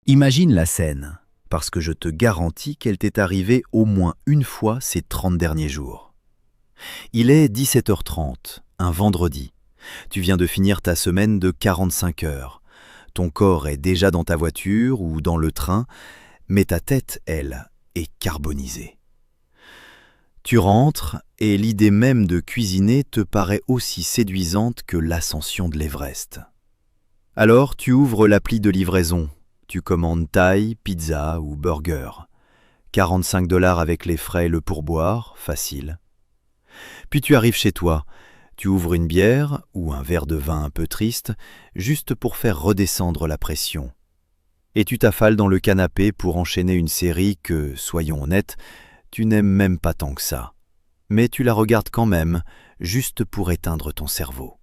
Imagine la scène, parce que je te garantis qu'elle t'est arrivée au moins une fois ces 30 derniers jours. Il est 17h30, un vendredi. Tu viens de finir ta semaine de 45 heures. Ton corps est déjà dans ta voiture ou dans le train, mais ta tête, elle, est carbonisée. Tu rentres et l'idée même de cuisiner te paraît aussi séduisante que l'ascension de l'Everest. Alors tu ouvres l'appli de livraison, tu commandes thaï, pizza ou burger. 45 $ avec les frais et le pourboire, facile. Puis tu arrives chez toi, tu ouvres une bière ou un verre de vin un peu triste, juste pour faire redescendre la pression. Et tu t'affales dans le canapé pour enchaîner une série que, soyons honnêtes, tu n'aimes même pas tant que ça. Mais tu la regardes quand même, juste pour éteindre ton cerveau.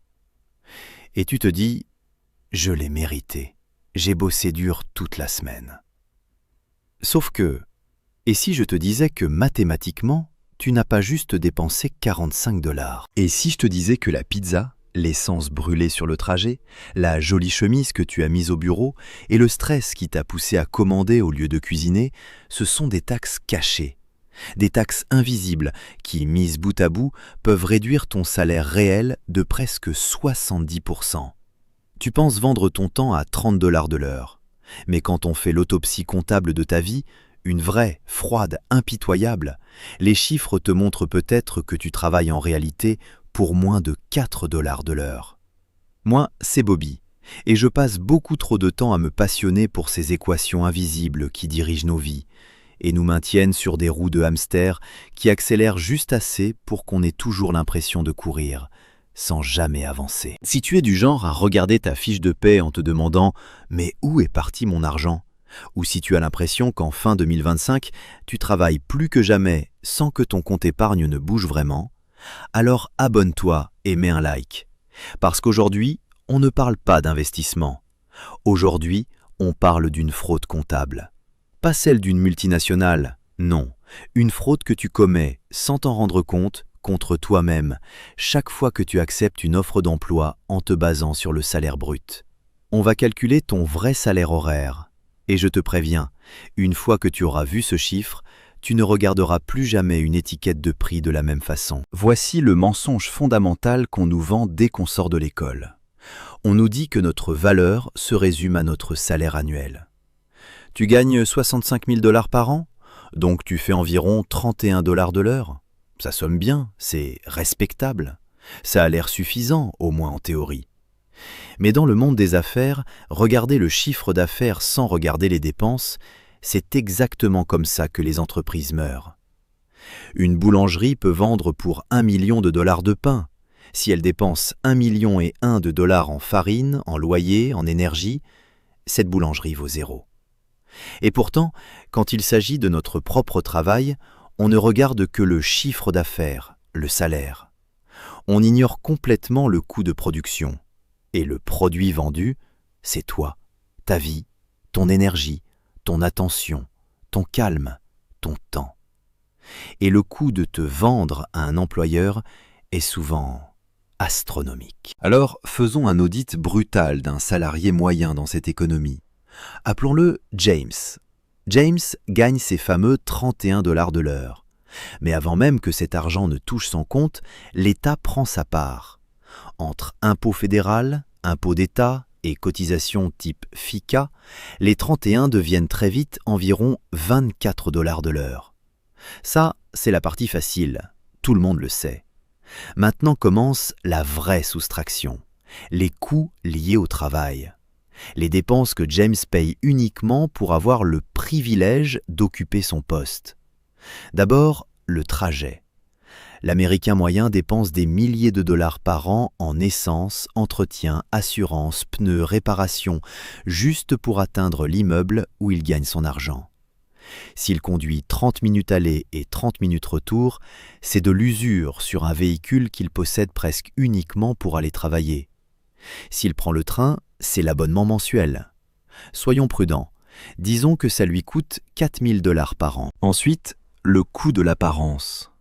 Et tu te dis, je l'ai mérité, j'ai bossé dur toute la semaine. Sauf que, et si je te disais que mathématiquement, tu n'as pas juste dépensé 45 $? Et si je te disais que la pizza, l'essence brûlée sur le trajet, la jolie chemise que tu as mise au bureau et le stress qui t'a poussé à commander au lieu de cuisiner, ce sont des taxes cachées, des taxes invisibles qui, mises bout à bout, peuvent réduire ton salaire réel de presque 70%. Tu penses vendre ton temps à 30 $ de l'heure, mais quand on fait l'autopsie comptable de ta vie, une vraie, froide, impitoyable, les chiffres te montrent peut-être que tu travailles en réalité pour moins de 4 $ de l'heure. Moi, c'est Bobby, et je passe beaucoup trop de temps à me passionner pour ces équations invisibles qui dirigent nos vies et nous maintiennent sur des roues de hamster qui accélèrent juste assez pour qu'on ait toujours l'impression de courir, sans jamais avancer. Si tu es du genre à regarder ta fiche de paie en te demandant « mais où est parti mon argent ?» ou si tu as l'impression qu'en fin 2025, tu travailles plus que jamais sans que ton compte épargne ne bouge vraiment, alors abonne-toi et mets un like. Parce qu'aujourd'hui, on ne parle pas d'investissement. Aujourd'hui, on parle d'une fraude comptable. Pas celle d'une multinationale, non. Une fraude que tu commets sans t'en rendre compte contre toi-même chaque fois que tu acceptes une offre d'emploi en te basant sur le salaire brut. On va calculer ton vrai salaire horaire. Et je te préviens, une fois que tu auras vu ce chiffre, tu ne regarderas plus jamais une étiquette de prix de la même façon. Voici le mensonge fondamental qu'on nous vend dès qu'on sort de l'école. On nous dit que notre valeur se résume à notre salaire annuel. Tu gagnes 65 000 $ par an, donc tu fais environ 31 $ de l'heure. Ça somme bien, c'est respectable. Ça a l'air suffisant, au moins en théorie. Mais dans le monde des affaires, regarder le chiffre d'affaires sans regarder les dépenses, c'est exactement comme ça que les entreprises meurent. Une boulangerie peut vendre pour 1 million de dollars de pain. Si elle dépense 1,1 million de dollars en farine, en loyer, en énergie, cette boulangerie vaut zéro. Et pourtant, quand il s'agit de notre propre travail, on ne regarde que le chiffre d'affaires, le salaire. On ignore complètement le coût de production. Et le produit vendu, c'est toi, ta vie, ton énergie, ton attention, ton calme, ton temps. Et le coût de te vendre à un employeur est souvent astronomique. Alors, faisons un audit brutal d'un salarié moyen dans cette économie. Appelons-le James. James gagne ses fameux 31 $ de l'heure. Mais avant même que cet argent ne touche son compte, l'État prend sa part. Entre impôt fédéral, impôt d'État et cotisations type FICA, les 31 deviennent très vite environ 24 $ de l'heure. Ça, c'est la partie facile, tout le monde le sait. Maintenant commence la vraie soustraction, les coûts liés au travail. Les dépenses que James paye uniquement pour avoir le privilège d'occuper son poste. D'abord, le trajet. L'Américain moyen dépense des milliers de dollars par an en essence, entretien, assurance, pneus, réparation, juste pour atteindre l'immeuble où il gagne son argent. S'il conduit 30 minutes aller et 30 minutes retour, c'est de l'usure sur un véhicule qu'il possède presque uniquement pour aller travailler. S'il prend le train, c'est l'abonnement mensuel. Soyons prudents, disons que ça lui coûte 4 000 $ par an. Ensuite, le coût de l'apparence.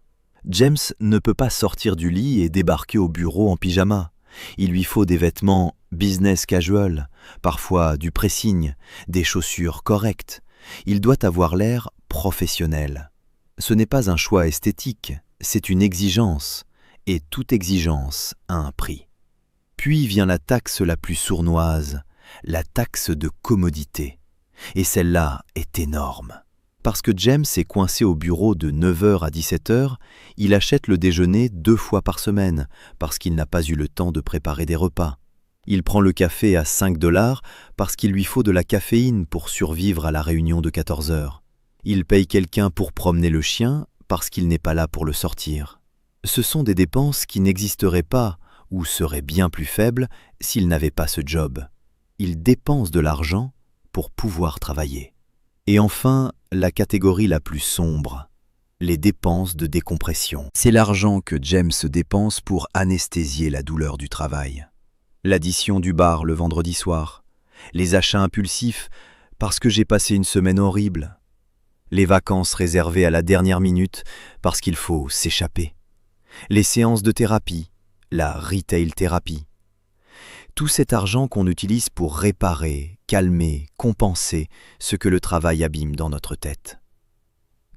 James ne peut pas sortir du lit et débarquer au bureau en pyjama. Il lui faut des vêtements business casual, parfois du pressing, des chaussures correctes. Il doit avoir l'air professionnel. Ce n'est pas un choix esthétique, c'est une exigence, et toute exigence a un prix. Puis vient la taxe la plus sournoise, la taxe de commodité. Et celle-là est énorme. Parce que James est coincé au bureau de 9h à 17h, il achète le déjeuner 2 fois par semaine, parce qu'il n'a pas eu le temps de préparer des repas. Il prend le café à 5$ parce qu'il lui faut de la caféine pour survivre à la réunion de 14h. Il paye quelqu'un pour promener le chien parce qu'il n'est pas là pour le sortir. Ce sont des dépenses qui n'existeraient pas ou seraient bien plus faibles s'il n'avait pas ce job. Il dépense de l'argent pour pouvoir travailler. Et enfin, la catégorie la plus sombre, les dépenses de décompression. C'est l'argent que James dépense pour anesthésier la douleur du travail. L'addition du bar le vendredi soir, les achats impulsifs parce que j'ai passé une semaine horrible, les vacances réservées à la dernière minute parce qu'il faut s'échapper, les séances de thérapie, la retail thérapie. Tout cet argent qu'on utilise pour réparer, calmer, compenser ce que le travail abîme dans notre tête.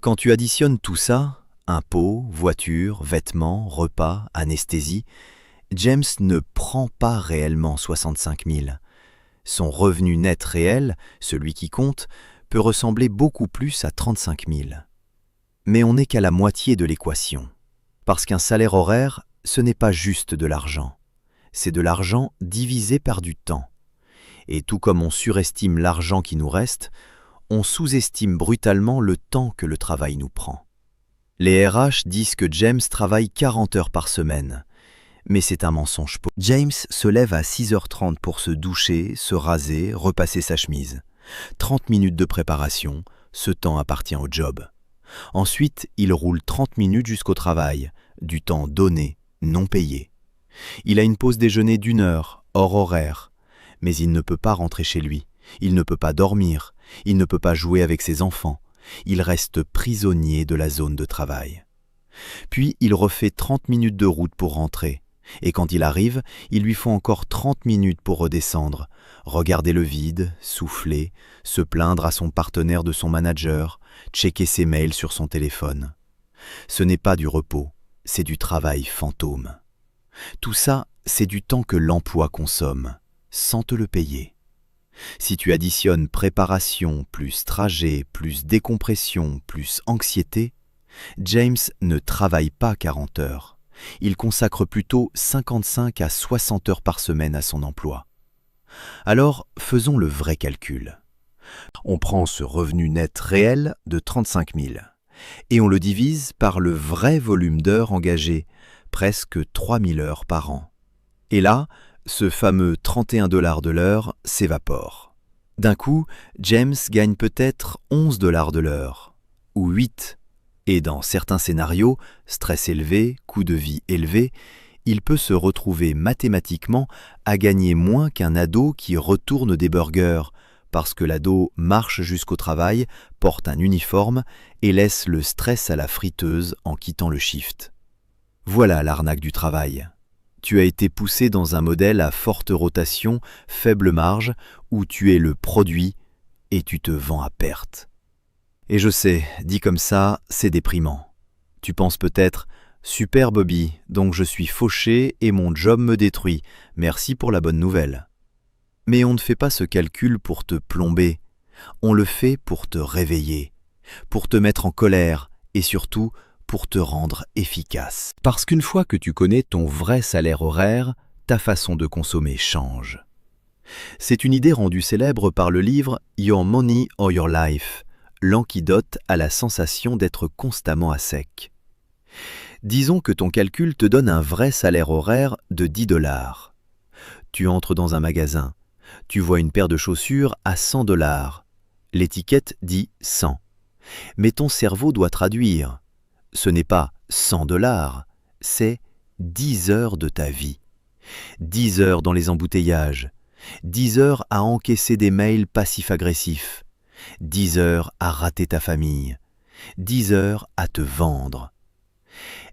Quand tu additionnes tout ça, impôts, voitures, vêtements, repas, anesthésie, James ne prend pas réellement 65 000. Son revenu net réel, celui qui compte, peut ressembler beaucoup plus à 35 000. Mais on n'est qu'à la moitié de l'équation. Parce qu'un salaire horaire, ce n'est pas juste de l'argent. C'est de l'argent divisé par du temps. Et tout comme on surestime l'argent qui nous reste, on sous-estime brutalement le temps que le travail nous prend. Les RH disent que James travaille 40 heures par semaine. Mais c'est un mensonge. James se lève à 6h30 pour se doucher, se raser, repasser sa chemise. 30 minutes de préparation, ce temps appartient au job. Ensuite, il roule 30 minutes jusqu'au travail, du temps donné, non payé. Il a une pause déjeuner d'1 heure, hors horaire. Mais il ne peut pas rentrer chez lui, il ne peut pas dormir, il ne peut pas jouer avec ses enfants. Il reste prisonnier de la zone de travail. Puis il refait 30 minutes de route pour rentrer. Et quand il arrive, il lui faut encore 30 minutes pour redescendre, regarder le vide, souffler, se plaindre à son partenaire de son manager, checker ses mails sur son téléphone. Ce n'est pas du repos, c'est du travail fantôme. Tout ça, c'est du temps que l'emploi consomme, sans te le payer. Si tu additionnes préparation, plus trajet, plus décompression, plus anxiété, James ne travaille pas 40 heures. Il consacre plutôt 55 à 60 heures par semaine à son emploi. Alors, faisons le vrai calcul. On prend ce revenu net réel de 35 000 et on le divise par le vrai volume d'heures engagées, presque 3 000 heures par an. Et là, ce fameux 31$ de l'heure s'évapore. D'un coup, James gagne peut-être 11$ de l'heure, ou 8. Et dans certains scénarios, stress élevé, coût de vie élevé, il peut se retrouver mathématiquement à gagner moins qu'un ado qui retourne des burgers, parce que l'ado marche jusqu'au travail, porte un uniforme et laisse le stress à la friteuse en quittant le shift. Voilà l'arnaque du travail. Tu as été poussé dans un modèle à forte rotation, faible marge, où tu es le produit et tu te vends à perte. Et je sais, dit comme ça, c'est déprimant. Tu penses peut-être « Super Bobby, donc je suis fauché et mon job me détruit. Merci pour la bonne nouvelle. » Mais on ne fait pas ce calcul pour te plomber. On le fait pour te réveiller, pour te mettre en colère et surtout pour te rendre efficace. Parce qu'une fois que tu connais ton vrai salaire horaire, ta façon de consommer change. C'est une idée rendue célèbre par le livre « Your Money or Your Life », l'antidote à la sensation d'être constamment à sec. Disons que ton calcul te donne un vrai salaire horaire de 10$. Tu entres dans un magasin, tu vois une paire de chaussures à 100$. L'étiquette dit 100. Mais ton cerveau doit traduire. Ce n'est pas 100$, c'est 10 heures de ta vie. 10 heures dans les embouteillages, 10 heures à encaisser des mails passifs-agressifs, 10 heures à rater ta famille, 10 heures à te vendre.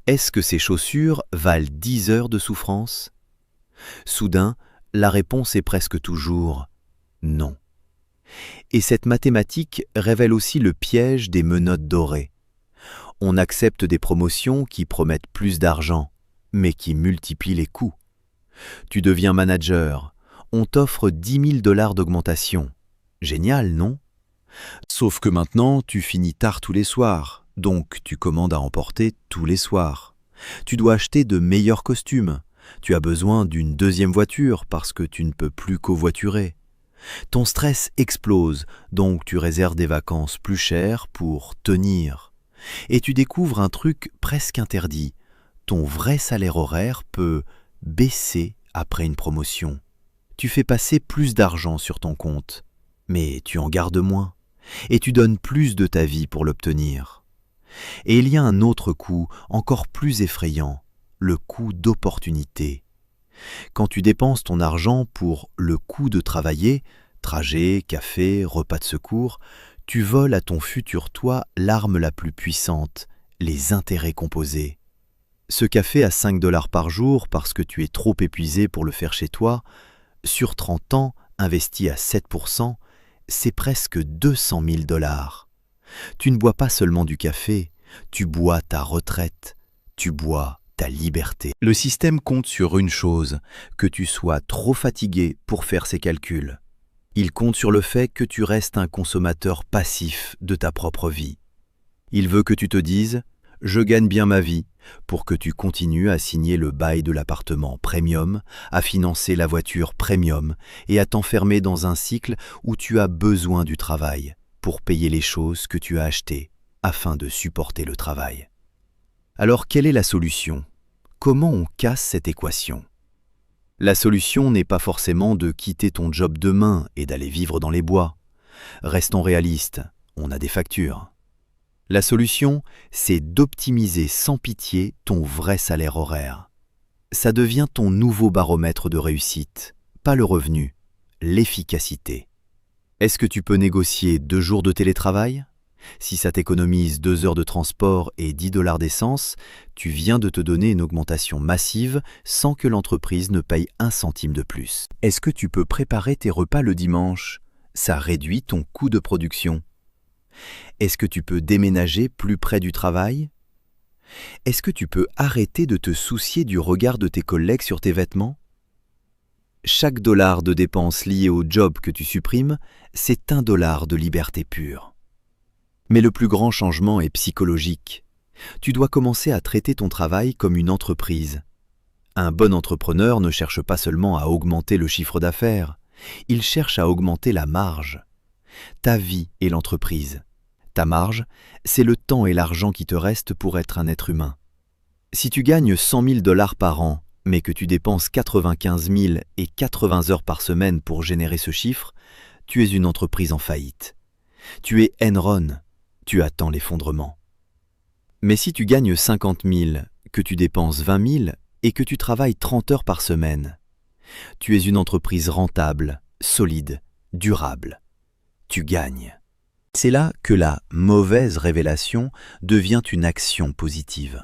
Est-ce que ces chaussures valent 10 heures de souffrance ? Soudain, la réponse est presque toujours non. Et cette mathématique révèle aussi le piège des menottes dorées. On accepte des promotions qui promettent plus d'argent, mais qui multiplient les coûts. Tu deviens manager, on t'offre 10 000 $ d'augmentation. Génial, non? Sauf que maintenant, tu finis tard tous les soirs, donc tu commandes à emporter tous les soirs. Tu dois acheter de meilleurs costumes. Tu as besoin d'une deuxième voiture parce que tu ne peux plus covoiturer. Ton stress explose, donc tu réserves des vacances plus chères pour tenir. Et tu découvres un truc presque interdit. Ton vrai salaire horaire peut baisser après une promotion. Tu fais passer plus d'argent sur ton compte, mais tu en gardes moins. Et tu donnes plus de ta vie pour l'obtenir. Et il y a un autre coût encore plus effrayant, le coût d'opportunité. Quand tu dépenses ton argent pour le coût de travailler, trajet, café, repas de secours, tu voles à ton futur toi l'arme la plus puissante, les intérêts composés. Ce café à 5 $ par jour parce que tu es trop épuisé pour le faire chez toi, sur 30 ans, investi à 7%, c'est presque 200 000 $. Tu ne bois pas seulement du café, tu bois ta retraite, tu bois ta liberté. Le système compte sur une chose, que tu sois trop fatigué pour faire ses calculs. Il compte sur le fait que tu restes un consommateur passif de ta propre vie. Il veut que tu te dises « je gagne bien ma vie » pour que tu continues à signer le bail de l'appartement premium, à financer la voiture premium et à t'enfermer dans un cycle où tu as besoin du travail pour payer les choses que tu as achetées afin de supporter le travail. Alors quelle est la solution? Comment on casse cette équation? La solution n'est pas forcément de quitter ton job demain et d'aller vivre dans les bois. Restons réalistes, on a des factures. La solution, c'est d'optimiser sans pitié ton vrai salaire horaire. Ça devient ton nouveau baromètre de réussite, pas le revenu, l'efficacité. Est-ce que tu peux négocier 2 jours de télétravail? Si ça t'économise 2 heures de transport et 10 $ d'essence, tu viens de te donner une augmentation massive sans que l'entreprise ne paye 1 centime de plus. Est-ce que tu peux préparer tes repas le dimanche? Ça réduit ton coût de production. Est-ce que tu peux déménager plus près du travail? Est-ce que tu peux arrêter de te soucier du regard de tes collègues sur tes vêtements? Chaque dollar de dépenses liées au job que tu supprimes, c'est $1 de liberté pure. Mais le plus grand changement est psychologique. Tu dois commencer à traiter ton travail comme une entreprise. Un bon entrepreneur ne cherche pas seulement à augmenter le chiffre d'affaires, il cherche à augmenter la marge. Ta vie est l'entreprise. Ta marge, c'est le temps et l'argent qui te restent pour être un être humain. Si tu gagnes 100 000 $ par an, mais que tu dépenses 95 000 et 80 heures par semaine pour générer ce chiffre, tu es une entreprise en faillite. Tu es Enron. Tu attends l'effondrement. Mais si tu gagnes 50 000, que tu dépenses 20 000 et que tu travailles 30 heures par semaine, tu es une entreprise rentable, solide, durable. Tu gagnes. C'est là que la mauvaise révélation devient une action positive.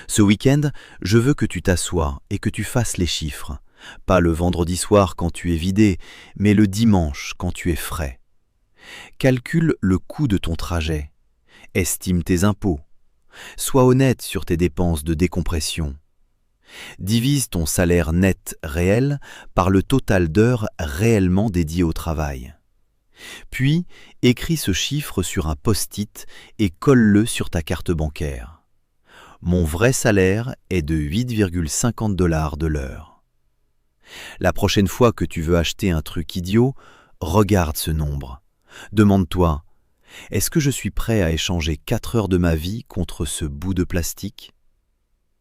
Ce week-end, je veux que tu t'assoies et que tu fasses les chiffres, pas le vendredi soir quand tu es vidé, mais le dimanche quand tu es frais. Calcule le coût de ton trajet. Estime tes impôts. Sois honnête sur tes dépenses de décompression. Divise ton salaire net réel par le total d'heures réellement dédiées au travail. Puis, écris ce chiffre sur un post-it et colle-le sur ta carte bancaire. Mon vrai salaire est de 8,50 $ de l'heure. La prochaine fois que tu veux acheter un truc idiot, regarde ce nombre. Demande-toi, est-ce que je suis prêt à échanger 4 heures de ma vie contre ce bout de plastique?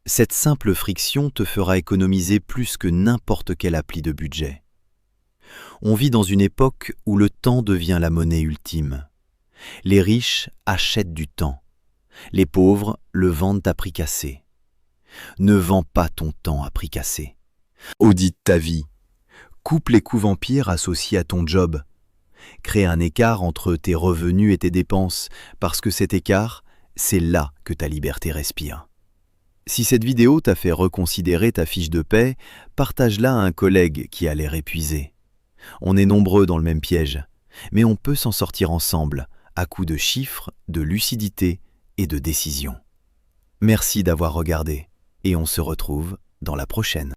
Cette simple friction te fera économiser plus que n'importe quelle appli de budget. On vit dans une époque où le temps devient la monnaie ultime. Les riches achètent du temps. Les pauvres le vendent à prix cassé. Ne vends pas ton temps à prix cassé. Audite ta vie. Coupe les coûts vampires associés à ton job. Crée un écart entre tes revenus et tes dépenses, parce que cet écart, c'est là que ta liberté respire. Si cette vidéo t'a fait reconsidérer ta fiche de paie, partage-la à un collègue qui a l'air épuisé. On est nombreux dans le même piège, mais on peut s'en sortir ensemble, à coups de chiffres, de lucidité et de décision. Merci d'avoir regardé, et on se retrouve dans la prochaine.